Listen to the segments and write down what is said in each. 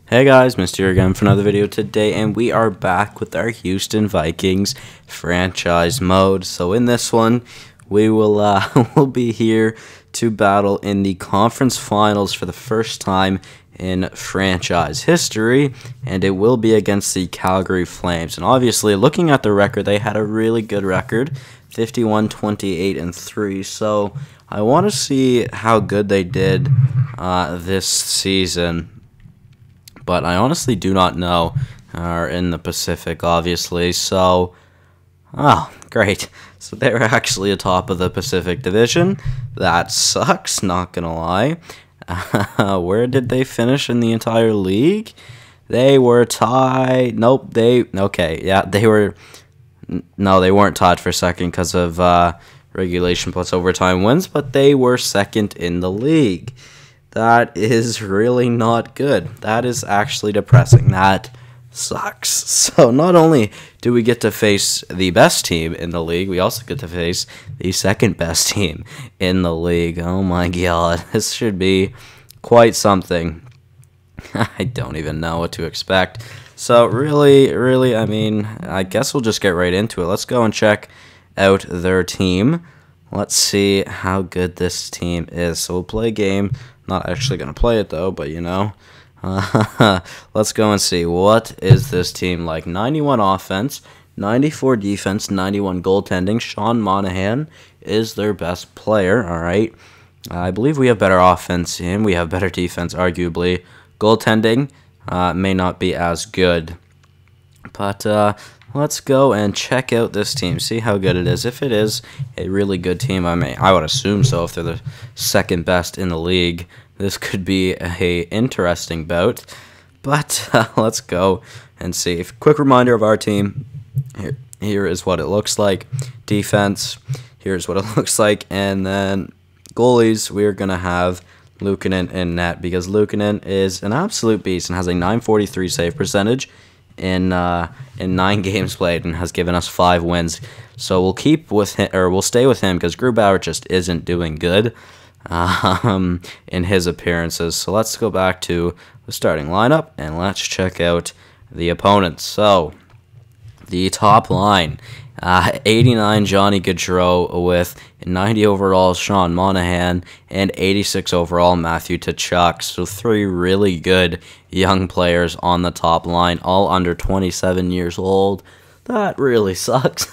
Hey guys, Mr. here again for another video today, and we are back with our Houston Vikings franchise mode. So in this one, we will will be here to battle in the conference finals for the first time in franchise history, and it will be against the Calgary Flames. And obviously, looking at the record, they had a really good record, 51-28-3. So I want to see how good they did this season. But I honestly do not know. Are in the Pacific, obviously. So, oh, great. So they're actually atop of the Pacific Division. That sucks, not gonna lie. Where did they finish in the entire league? They were tied. Nope, okay, yeah, they were. No, they weren't tied for second because of regulation plus overtime wins, but they were second in the league. That is really not good. That is actually depressing. That sucks. So not only do we get to face the best team in the league, we also get to face the second best team in the league. Oh my god, this should be quite something. I don't even know what to expect. So really, I mean, I guess we'll just get right into it. Let's go and check out their team. Let's see how good this team is. So we'll play a game. Not actually going to play it, though, but, you know. Let's go and see. What is this team like? 91 offense, 94 defense, 91 goaltending. Sean Monahan is their best player, all right? I believe we have better offense and we have better defense, arguably. Goaltending may not be as good. But let's go and check out this team, see how good it is. If it is a really good team, I would assume so. If they're the second best in the league, this could be a interesting bout. But let's go and see. Quick reminder of our team. Here is what it looks like. Defense, here's what it looks like. And then goalies, we're going to have Luukkonen in net, because Luukkonen is an absolute beast and has a .943 save percentage in 9 games played and has given us 5 wins. So we'll keep with him, or we'll stay with him, because Grubauer just isn't doing good in his appearances. So let's go back to the starting lineup and let's check out the opponents. So the top line, 89 Johnny Gaudreau with 90 overall Sean Monahan and 86 overall Matthew Tkachuk. So 3 really good young players on the top line, all under 27 years old. That really sucks.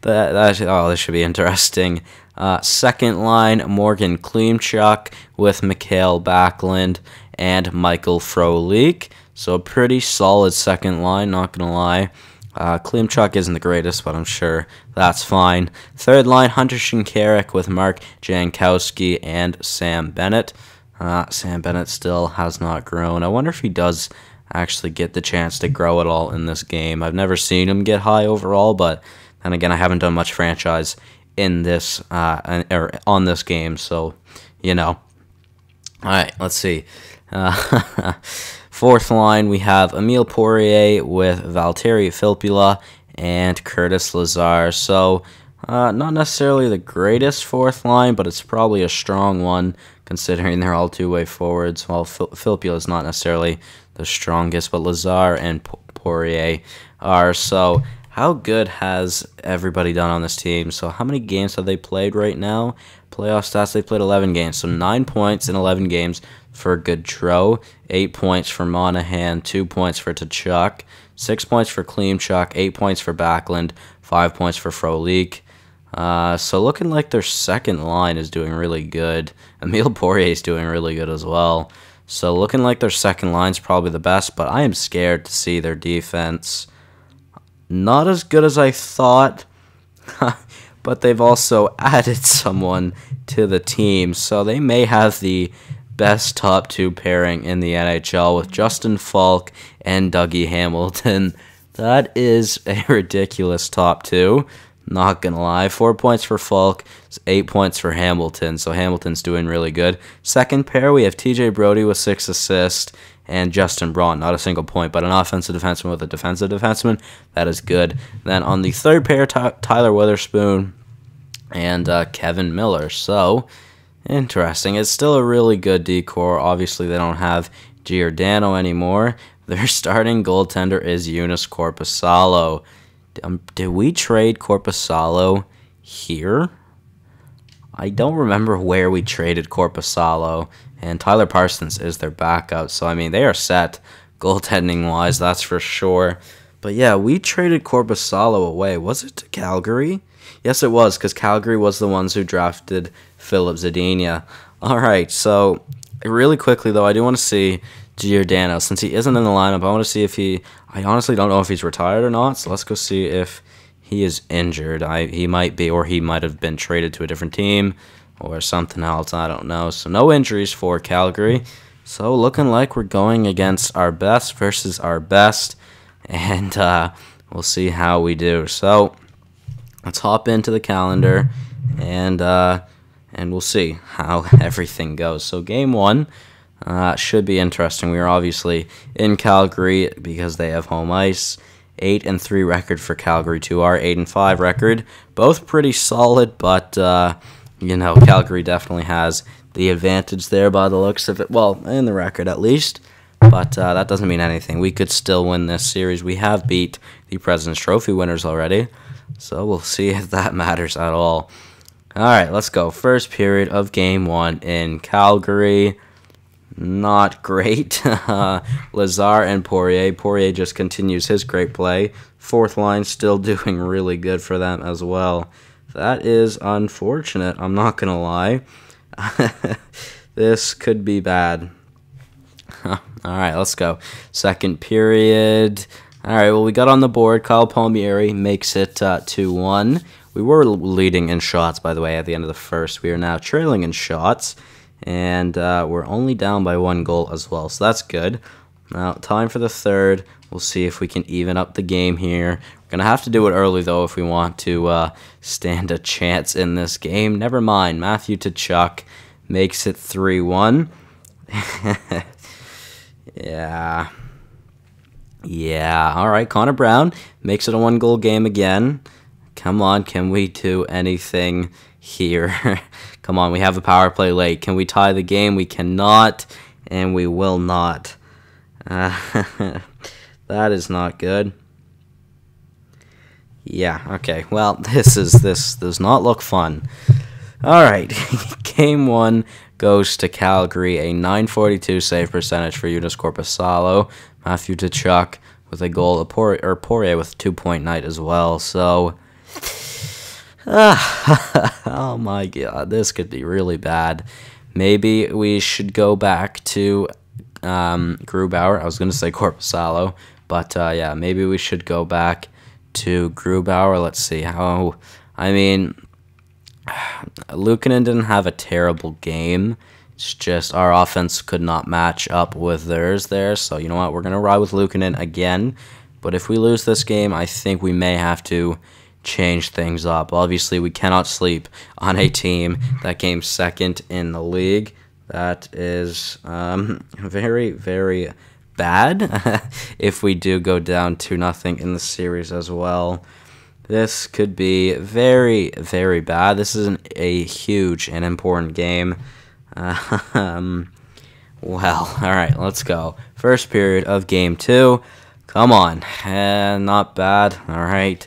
This should be interesting. Second line, Morgan Klimchuk with Mikhail Backlund and Michael Frolik. So a pretty solid second line, not going to lie. Klimchuk isn't the greatest, but I'm sure that's fine. Third line, Hunter Shinkaruk with Mark Jankowski and Sam Bennett. Sam Bennett still has not grown. I wonder if he does actually get the chance to grow at all in this game. I've never seen him get high overall, but then again, I haven't done much franchise in this or on this game, so you know. All right, let's see. Fourth line, we have Emile Poirier with Valtteri Filppula and Curtis Lazar. So, not necessarily the greatest fourth line, but it's probably a strong one, considering they're all two-way forwards. Well, Filppula is not necessarily the strongest, but Lazar and Poirier are. So, how good has everybody done on this team? So, how many games have they played right now? Playoff stats, they played 11 games. So, 9 points in 11 games for Gaudreau, 8 points for Monahan, 2 points for Tkachuk, 6 points for Klimchuk, 8 points for Backlund, 5 points for Frolik. So looking like their second line is doing really good. Emile Poirier is doing really good as well. So looking like their second line is probably the best, but I am scared to see their defense. Not as good as I thought, but they've also added someone to the team, so they may have the best top 2 pairing in the NHL with Justin Falk and Dougie Hamilton. That is a ridiculous top 2. Not gonna lie. 4 points for Falk, 8 points for Hamilton. So Hamilton's doing really good. Second pair, we have TJ Brody with 6 assists and Justin Braun, not a single point, but an offensive defenseman with a defensive defenseman. That is good. Then on the third pair, Tyler Witherspoon and Kevin Miller. So Interesting. It's still a really good decor. Obviously, they don't have Giordano anymore. Their starting goaltender is Eunice Korpisalo. Did we trade Korpisalo here? I don't remember where we traded Korpisalo, and Tyler Parsons is their backup. So, I mean, they are set goaltending-wise, that's for sure. But, yeah, we traded Korpisalo away. Was it to Calgary? Yes, it was, because Calgary was the ones who drafted Philip Zadina. All right, so really quickly, though, I do want to see Giordano. Since he isn't in the lineup, I want to see if he... I honestly don't know if he's retired or not, so let's go see if he is injured. He might be, or he might have been traded to a different team or something else. I don't know. So no injuries for Calgary. So looking like we're going against our best versus our best, and we'll see how we do. So let's hop into the calendar, and we'll see how everything goes. So game one should be interesting. We are obviously in Calgary because they have home ice. 8-3 record for Calgary to our 8-5 record. Both pretty solid, but you know, Calgary definitely has the advantage there by the looks of it. Well, in the record at least. But that doesn't mean anything. We could still win this series. We have beat the President's Trophy winners already. So we'll see if that matters at all. All right, let's go. First period of game one in Calgary. Not great. Lazar and Poirier. Poirier just continues his great play. Fourth line still doing really good for them as well. That is unfortunate. I'm not going to lie. This could be bad. All right, let's go. Second period. All right, well, we got on the board. Kyle Palmieri makes it 2-1. We were leading in shots, by the way, at the end of the first. We are now trailing in shots. And we're only down by 1 goal as well, so that's good. Now, time for the third. We'll see if we can even up the game here. We're going to have to do it early, though, if we want to stand a chance in this game. Never mind. Matthew Tkachuk makes it 3-1. Yeah. Yeah. All right, Connor Brown makes it a 1-goal game again. Come on, can we do anything here? Come on, we have a power play late. Can we tie the game? We cannot, and we will not. That is not good. Yeah, okay. Well, this does not look fun. All right, game one goes to Calgary. A .942 save percentage for Eunice Korpisalo. Matthew Tkachuk with a goal. Poirier with 2-point night as well. So... oh my god, this could be really bad. Maybe we should go back to Grubauer. I was going to say Korpisalo, but yeah, maybe we should go back to Grubauer. Let's see how... I mean, Luukkonen didn't have a terrible game. It's just our offense could not match up with theirs there. So, you know what? We're going to ride with Luukkonen again. But if we lose this game, I think we may have to change things up. Obviously, we cannot sleep on a team that came second in the league. That is very, very bad if we do go down 2-0 in the series as well. This could be very, very bad. This is a huge and important game. Well, all right, let's go. First period of game two. Come on. Not bad. All right.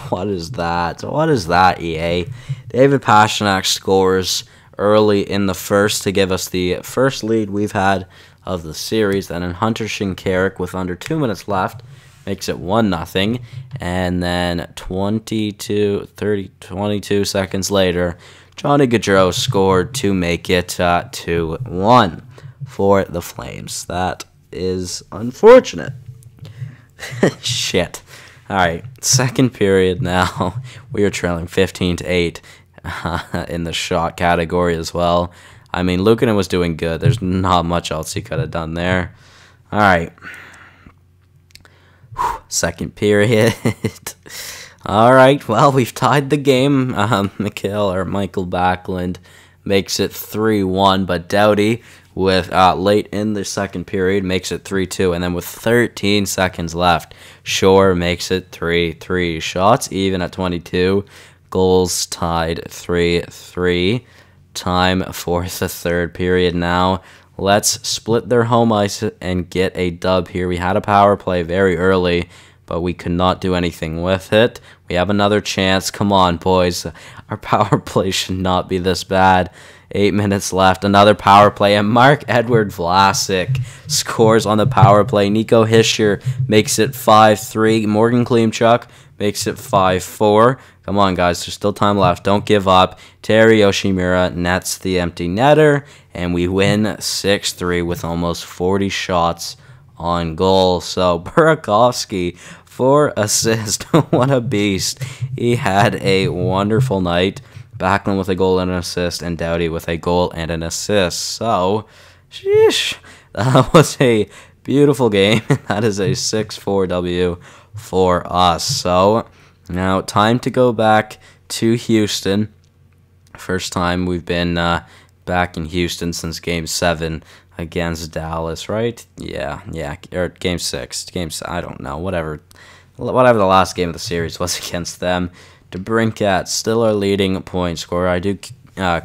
What is that? What is that, EA? David Pastrnak scores early in the first to give us the first lead we've had of the series. Then in Hunter Shinkaruk with under 2 minutes left makes it 1-0. And then 22 seconds later, Johnny Gaudreau scored to make it 2-1 for the Flames. That is unfortunate. Shit. All right, second period now. We are trailing 15-8 in the shot category as well. I mean, Luukkonen was doing good. There's not much else he could have done there. All right. Second period. All right, well, we've tied the game. Michael Backlund makes it 3-1, but Doughty with late in the second period makes it 3-2, and then with 13 seconds left, Shore makes it 3-3. Shots even at 22, goals tied 3-3. Time for the third period now. Let's split their home ice and get a dub here. We had a power play very early, but we could not do anything with it. We have another chance. Come on, boys. Our power play should not be this bad. 8 minutes left. Another power play, and Mark-Edward Vlasic scores on the power play. Nico Hischier makes it 5-3. Morgan Klimchuk makes it 5-4. Come on, guys. There's still time left. Don't give up. Terry Yoshimura nets the empty netter, and we win 6-3 with almost 40 shots on goal. So Burakovsky, 4 assists. What a beast. He had a wonderful night. Backlund with a goal and an assist, and Doughty with a goal and an assist. So, sheesh, that was a beautiful game. That is a 6-4 W for us. So, now time to go back to Houston. First time we've been back in Houston since Game 7 against Dallas, right? Yeah, or Game 6. I don't know, whatever the last game of the series was against them. DeBrincat still our leading point scorer. I do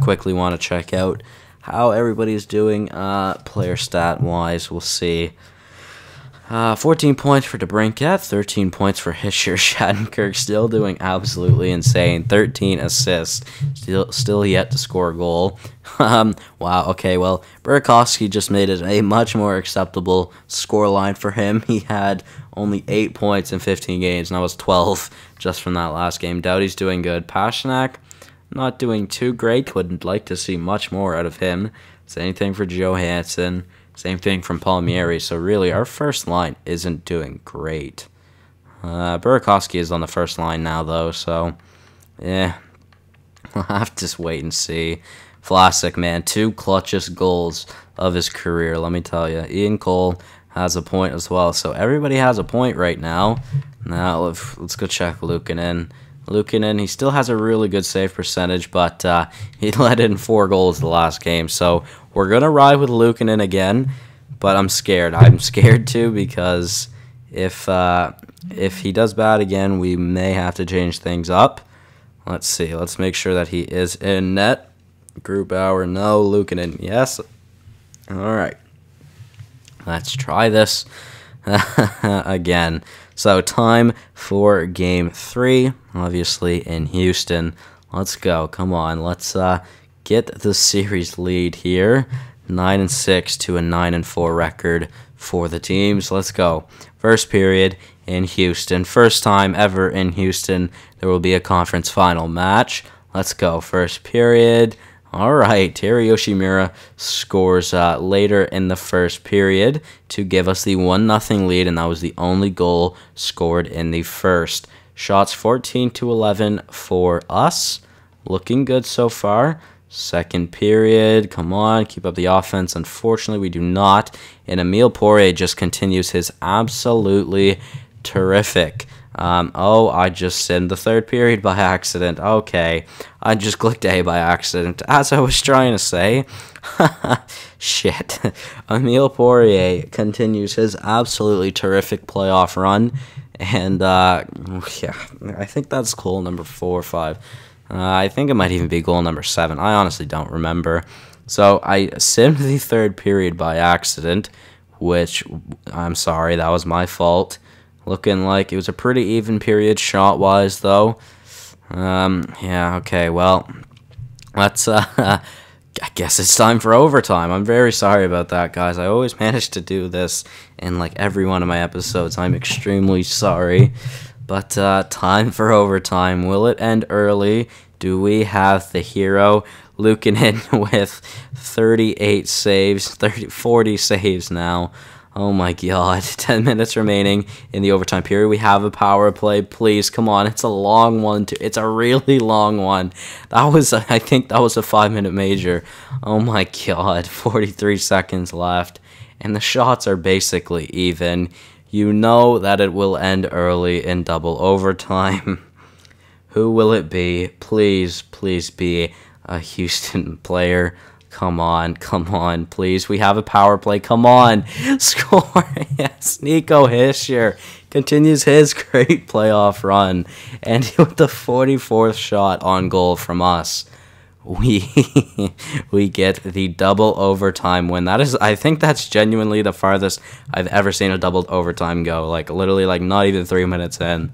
quickly want to check out how everybody's doing player stat-wise. We'll see. 14 points for DeBrincat, 13 points for Hischier. Shattenkirk still doing absolutely insane. 13 assists, still yet to score a goal. Wow, okay, well, Burakovsky just made it a much more acceptable scoreline for him. He had only 8 points in 15 games, and that was 12 just from that last game. Doughty's doing good. Pasternak, not doing too great. Would like to see much more out of him. Same thing for Johansson. Same thing from Palmieri. So really, our first line isn't doing great. Burakovsky is on the first line now, though. So, yeah, we'll have to just wait and see. Vlasic, man, 2 clutchest goals of his career, let me tell you. Ian Cole has a point as well. So everybody has a point right now. Now, let's go check Luukkonen. Luukkonen, he still has a really good save percentage, but he let in 4 goals the last game. So we're going to ride with Luukkonen again, but I'm scared. I'm scared too, because if he does bad again, we may have to change things up. Let's see. Let's make sure that he is in net. Grubauer, no. Luukkonen, yes. All right. Let's try this again. So time for Game 3, obviously in Houston. Let's go. Come on. Let's get the series lead here. 9-6 to a 9-4 record for the teams. Let's go. First period in Houston. First time ever in Houston there will be a conference final match. Let's go. First period. All right, Terry Yoshimura scores later in the first period to give us the 1-0 lead, and that was the only goal scored in the first. Shots 14-11 for us. Looking good so far. Second period, come on, keep up the offense. Unfortunately, we do not. And Emile Poirier just continues his absolutely terrific. I just said the third period by accident. Okay, I just clicked A by accident, as I was trying to say. Shit. Emile Poirier continues his absolutely terrific playoff run. And, yeah, I think that's goal number 4 or 5. I think it might even be goal number 7. I honestly don't remember. So I simmed the third period by accident, which, I'm sorry, that was my fault. Looking like it was a pretty even period shot-wise, though. Yeah, okay, well, let's, I guess it's time for overtime. I'm very sorry about that, guys. I always manage to do this in, like, every one of my episodes. I'm extremely sorry. But time for overtime. Will it end early? Do we have the hero? Luukkonen with 38 saves, 40 saves now. Oh my god. 10 minutes remaining in the overtime period. We have a power play. Please, come on. It's a long one, too. It's a really long one. I think that was a 5-minute major. Oh my god. 43 seconds left. And the shots are basically even. You know that it will end early in double overtime. Who will it be? Please, please be a Houston player. Come on, please. We have a power play. Come on. Score. Yes, Nico Hischier continues his great playoff run. And with the 44th shot on goal from us, we we get the double overtime win. That is, I think that's genuinely the farthest I've ever seen a double overtime go. Like literally, like not even 3 minutes in.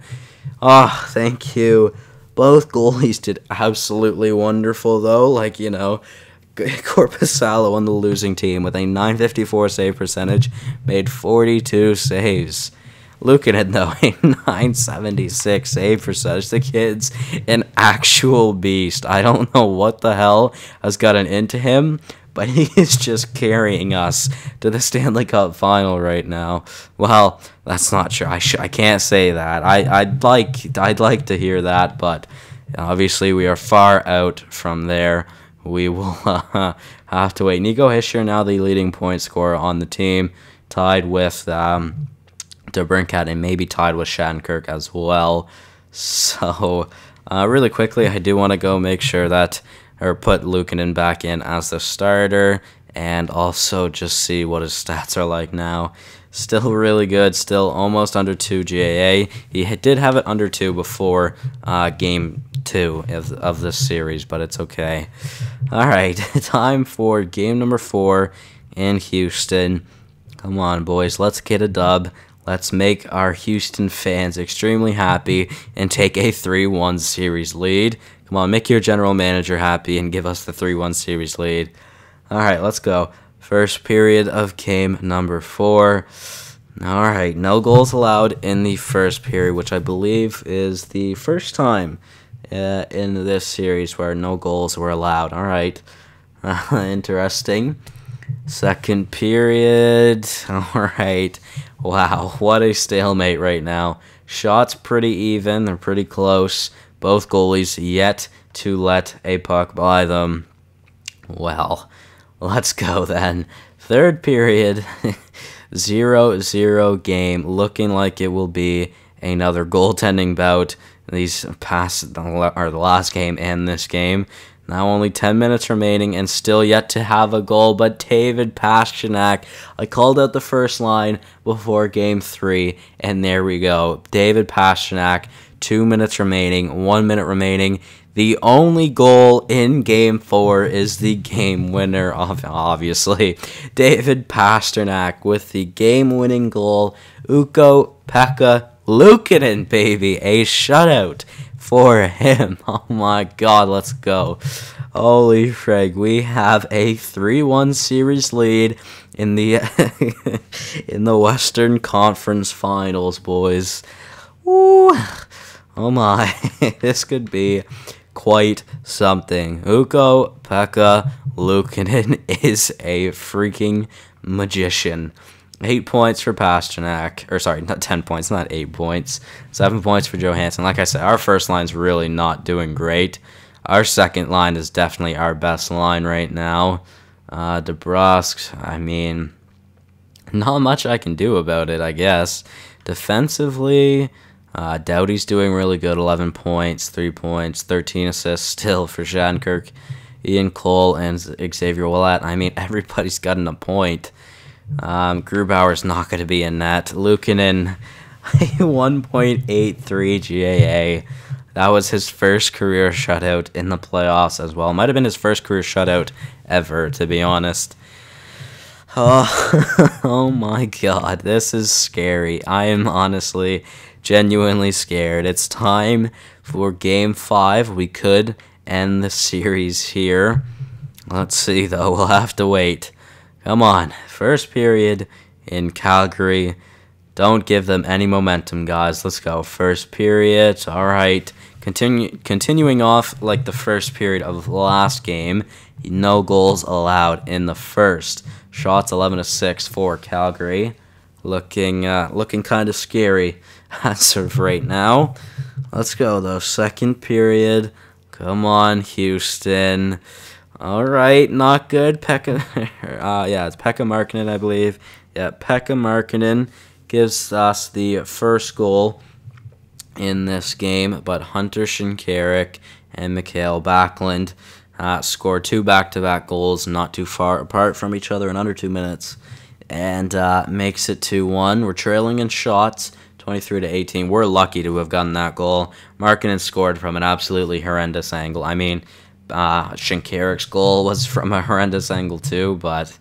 Oh, thank you. Both goalies did absolutely wonderful, though. Like, Corpusalo on the losing team with a 954 save percentage made 42 saves. Luukkonen, though, a 976 save percentage. The kid's an actual beast. I don't know what the hell has gotten into him, but he is just carrying us to the Stanley Cup final right now. Well, that's not true. I can't say that. I'd like to hear that, but obviously we are far out from there. We will have to wait. Nico Hischier now the leading point scorer on the team, tied with DeBrincat and maybe tied with Shattenkirk as well. So really quickly, I do want to go make sure that, or put Luukkonen back in as the starter, and also just see what his stats are like now. Still really good, still almost under 2 GAA. He did have it under 2 before Game 2 of this series, but it's okay. All right, time for game number 4 in Houston. Come on, boys, let's get a dub. Let's make our Houston fans extremely happy and take a 3-1 series lead. Come on, make your general manager happy and give us the 3-1 series lead. All right, let's go. First period of game number 4. All right, no goals allowed in the first period, which I believe is the first time in this series where no goals were allowed. All right, interesting. Second period. All right. Wow, what a stalemate right now. Shots pretty even. They're pretty close. Both goalies yet to let a puck by them. Well, let's go then. Third period, 0-0 game. Looking like it will be another goaltending bout. These past, or the last game and this game. Now only 10 minutes remaining and still yet to have a goal, but David Pastrnak, I called out the first line before Game 3, and there we go. David Pastrnak, 2 minutes remaining, 1 minute remaining. The only goal in Game 4 is the game winner, obviously. David Pastrnak with the game-winning goal. Ukko-Pekka Luukkonen, baby, a shutout for him. Oh my god, let's go. Holy frig, we have a 3-1 series lead in the in the Western Conference Finals, boys. Woo. Oh my, this could be quite something. Ukko-Pekka Luukkonen is a freaking magician. 8 points for Pastrnak, or sorry, not 10 points, not 8 points. 7 points for Johansson. Like I said, our first line's really not doing great. Our second line is definitely our best line right now. DeBrusque, I mean, not much I can do about it, I guess. Defensively, Doughty's doing really good, 11 points, 3 points, 13 assists still for Shattenkirk, Ian Cole, and Xavier Ouellet. I mean, everybody's gotten a point. Grubauer's not going to be in net. Luukkonen, 1.83 GAA. That was his first career shutout in the playoffs as well. Might have been his first career shutout ever, to be honest. Oh, oh my god, this is scary. I am honestly, genuinely scared. It's time for Game 5. We could end the series here. Let's see, though. We'll have to wait. Come on. First period in Calgary. Don't give them any momentum, guys. Let's go. First period. All right. Continuing off like the first period of the last game. No goals allowed in the first. Shots 11-6 for Calgary. Looking kind of scary as of right now. Let's go, though. Second period. Come on, Houston. All right, not good. Yeah, it's Pekka Markkanen, I believe. Yeah, Pekka Markkanen gives us the first goal in this game, but Hunter Shinkaruk and Mikael Backlund scored 2 back-to-back goals, not too far apart from each other in under 2 minutes, and makes it 2-1. We're trailing in shots, 23-18. We're lucky to have gotten that goal. Markkanen scored from an absolutely horrendous angle. I mean, Shinkarik's goal was from a horrendous angle too, but,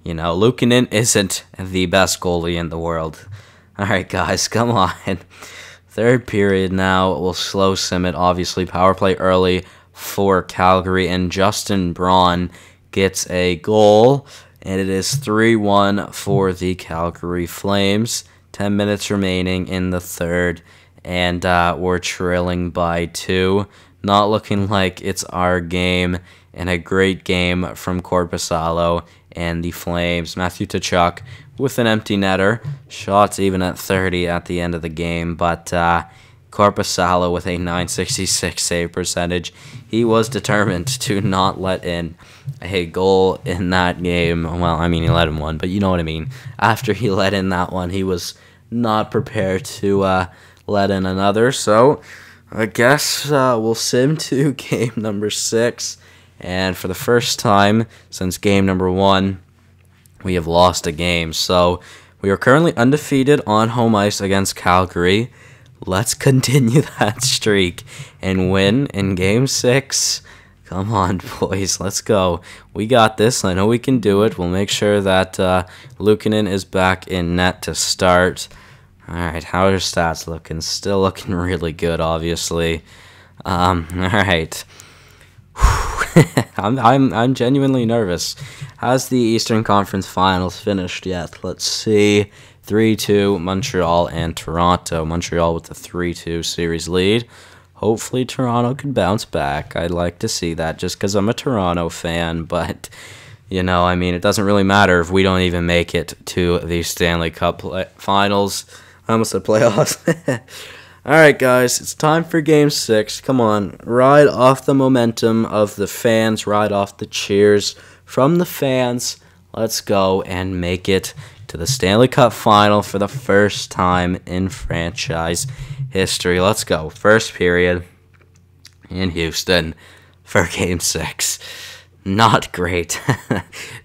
you know, Luukkonen isn't the best goalie in the world. Alright, guys, come on. Third period now. We'll slow sim it, obviously. Power play early for Calgary, and Justin Braun gets a goal, and it is 3-1 for the Calgary Flames. 10 minutes remaining in the third, and we're trailing by 2. Not looking like it's our game, and a great game from Korpisalo and the Flames. Matthew Tkachuk with an empty netter. Shots even at 30 at the end of the game, but Korpisalo with a 966 save percentage. He was determined to not let in a goal in that game. Well, I mean, he let in one, but you know what I mean. After he let in that one, he was not prepared to let in another. So I guess we'll sim to game number 6. And for the first time since game number 1, we have lost a game. So we are currently undefeated on home ice against Calgary. Let's continue that streak and win in game 6. Come on, boys. Let's go. We got this. I know we can do it. We'll make sure that Luukkonen is back in net to start. All right, how are your stats looking? Still looking really good, obviously. All right. I'm genuinely nervous. Has the Eastern Conference Finals finished yet? Let's see. 3-2 Montreal and Toronto. Montreal with the 3-2 series lead. Hopefully Toronto can bounce back. I'd like to see that just because I'm a Toronto fan. But, you know, I mean, it doesn't really matter if we don't even make it to the Stanley Cup Finals. I almost said playoffs. Alright, guys, it's time for Game 6. Come on, ride off the momentum of the fans, ride off the cheers from the fans. Let's go and make it to the Stanley Cup Final for the first time in franchise history. Let's go. First period in Houston for Game 6. Not great.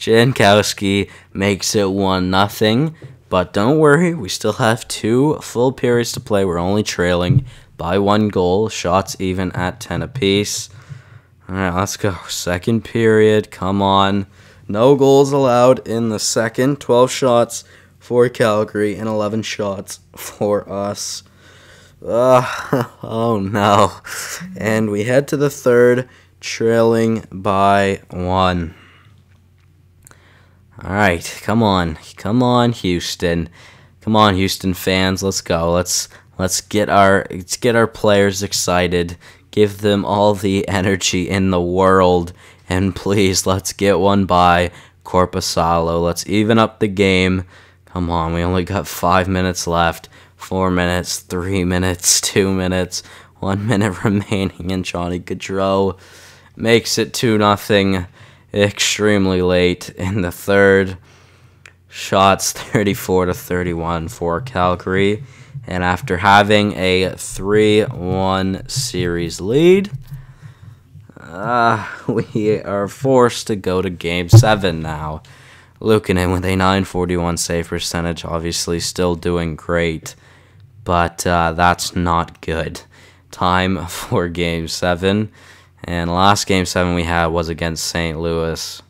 Jankowski makes it 1-0. But don't worry, we still have 2 full periods to play. We're only trailing by 1 goal. Shots even at 10 apiece. All right, let's go. Second period, come on. No goals allowed in the second. 12 shots for Calgary and 11 shots for us. Oh, no. And we head to the third, trailing by 1. All right, come on, Houston, come on, Houston fans, let's go. Let's get our players excited. Give them all the energy in the world, and please, let's get one by Korpisalo. Let's even up the game. Come on, we only got 5 minutes left. 4 minutes, 3 minutes, 2 minutes, 1 minute remaining, and Johnny Gaudreau makes it 2-0. Extremely late in the third. Shots 34-31 for Calgary. And after having a 3-1 series lead, we are forced to go to Game 7 now. Luukkonen with a 941 save percentage, obviously still doing great, but that's not good. Time for Game 7. And the last Game 7 we had was against St. Louis.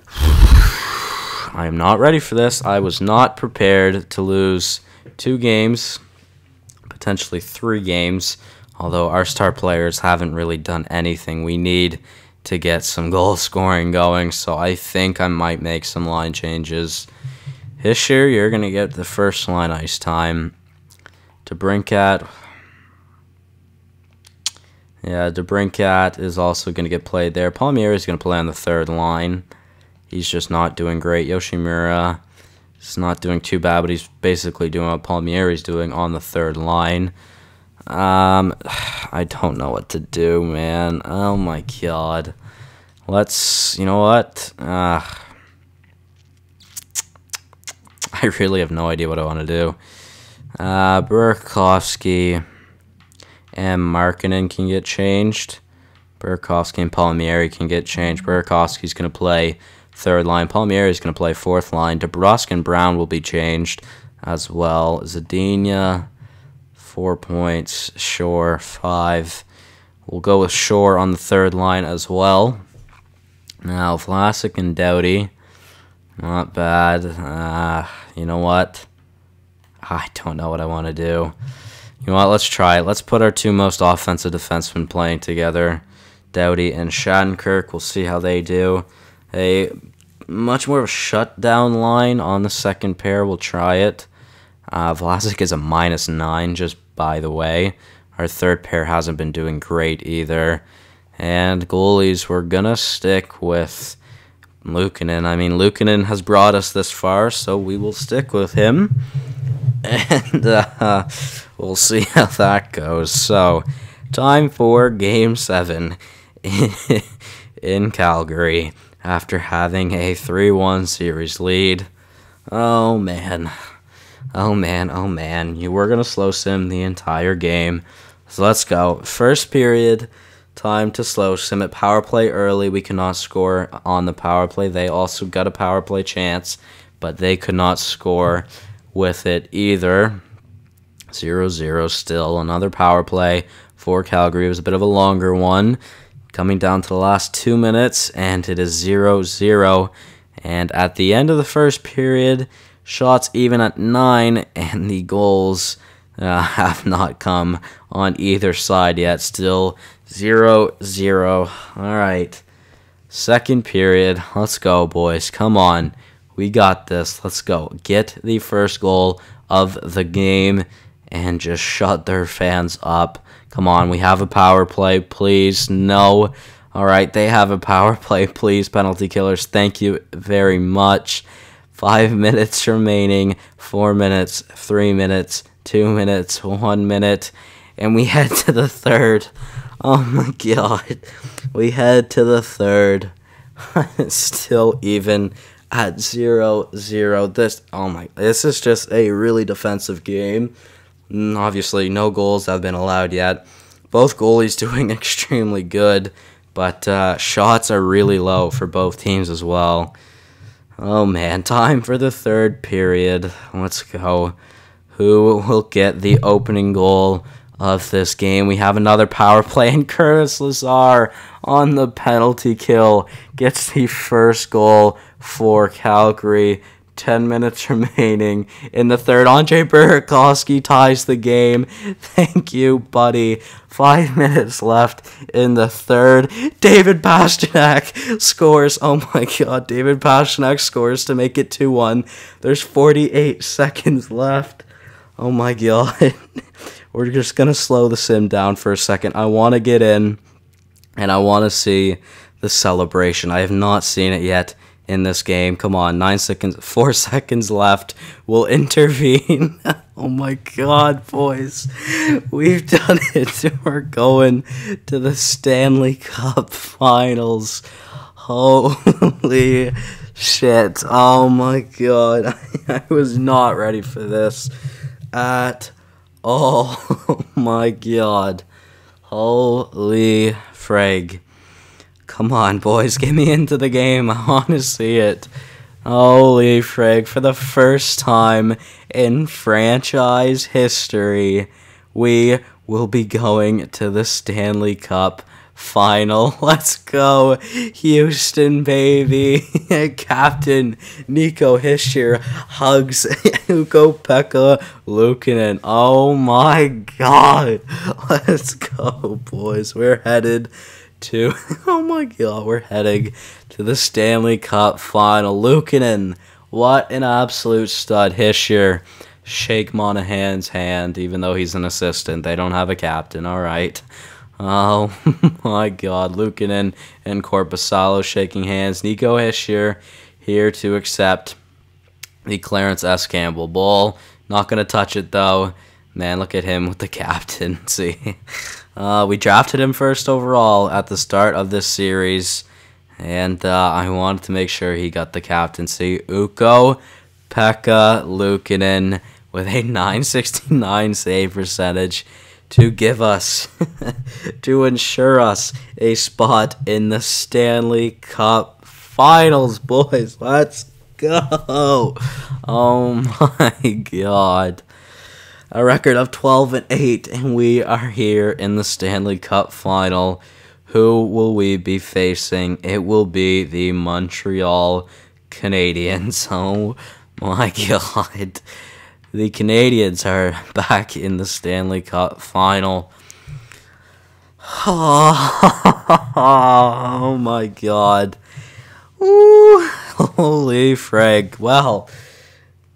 I am not ready for this. I was not prepared to lose 2 games, potentially 3 games, although our star players haven't really done anything. We need to get some goal scoring going, so I think I might make some line changes. Hischier, you're going to get the first line ice time. DeBrincat... Yeah, DeBrincat is also going to get played there. Palmieri is going to play on the third line. He's just not doing great. Yoshimura is not doing too bad, but he's basically doing what Palmieri's doing on the third line. I don't know what to do, man. Oh, my God. You know what? I really have no idea what I want to do. Burakovsky and Markkanen can get changed. Burakovsky and Palmieri can get changed. Burakovsky's going to play third line. Palmieri is going to play fourth line. DeBrusk and Brown will be changed as well. Zadina, 4 points. Shore, 5. We'll go with Shore on the third line as well. Now, Vlasic and Doughty. Not bad. You know what? I don't know what I want to do. You know what? Let's try it. Let's put our two most offensive defensemen playing together. Doughty and Shattenkirk. We'll see how they do. A much more of a shutdown line on the second pair. We'll try it. Vlasic is a -9, just by the way. Our third pair hasn't been doing great either. And goalies, we're going to stick with Luukkonen. I mean, Luukkonen has brought us this far, so we will stick with him. And we'll see how that goes. So, time for Game 7 in Calgary after having a 3-1 series lead. Oh, man. Oh, man. Oh, man. You were going to slow sim the entire game. So let's go. First period, time to slow sim it. Power play early. We cannot score on the power play. They also got a power play chance, but they could not score with it either. 0-0 still. Another power play for Calgary. It was a bit of a longer one. Coming down to the last 2 minutes, and it is 0-0. And at the end of the first period, shots even at 9, and the goals have not come on either side yet. Still 0-0. All right. Second period. Let's go, boys. Come on. We got this. Let's go. Get the first goal of the game and just shut their fans up. Come on. We have a power play. Please. No. All right. They have a power play. Please, penalty killers. Thank you very much. 5 minutes remaining. 4 minutes. 3 minutes. 2 minutes, 1 minute, and we head to the third. Oh my god. We head to the third. Still even at 0-0. This is just a really defensive game. Obviously, no goals have been allowed yet. Both goalies doing extremely good, but shots are really low for both teams as well. Oh man, time for the third period. Let's go. Who will get the opening goal of this game? We have another power play, and Curtis Lazar on the penalty kill gets the first goal for Calgary. 10 minutes remaining in the third. Andre Burakovsky ties the game. Thank you, buddy. 5 minutes left in the third. David Pastrnak scores. Oh my god, David Pastrnak scores to make it 2-1. There's 48 seconds left. Oh my god. We're just going to slow the sim down for a second. I want to get in, and I want to see the celebration. I have not seen it yet in this game. Come on, 4 seconds left. We'll intervene. Oh my god, boys. We've done it. We're going to the Stanley Cup Finals. Holy shit. Oh my god. I was not ready for this at all. Oh my god. Holy frig. Come on, boys. Get me into the game. I want to see it. Holy frig. For the first time in franchise history, we will be going to the Stanley Cup Final. Let's go, Houston, baby. Captain Nico Hischier hugs Ukko-Pekka Luukkonen. Oh my god. Let's go, boys. We're headed to we're heading to the Stanley Cup Final. Luukkonen, what an absolute stud. Hischier, shake Monahan's hand, even though he's an assistant. They don't have a captain. All right. Oh my god. Luukkonen and Korpisalo shaking hands. Nico Hischier here to accept the Clarence S. Campbell Bowl. Not going to touch it, though. Man, look at him with the captaincy. We drafted him first overall at the start of this series, and I wanted to make sure he got the captaincy. Ukko-Pekka Luukkonen with a .969 save percentage to give us, to ensure us a spot in the Stanley Cup Finals, boys. Let's go. Oh my god. a record of 12-8, and we are here in the Stanley Cup final. Who will we be facing? It will be the Montreal Canadiens. Oh my God. The Canadiens are back in the Stanley Cup final. Oh my God. Ooh, holy frig. Well,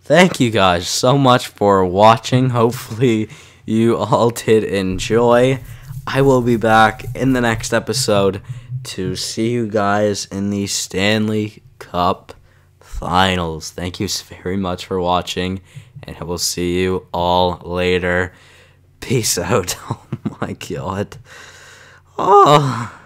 thank you guys so much for watching. Hopefully you all did enjoy. I will be back in the next episode to see you guys in the Stanley Cup finals. Thank you very much for watching, and I will see you all later. Peace out. Oh my God. Oh.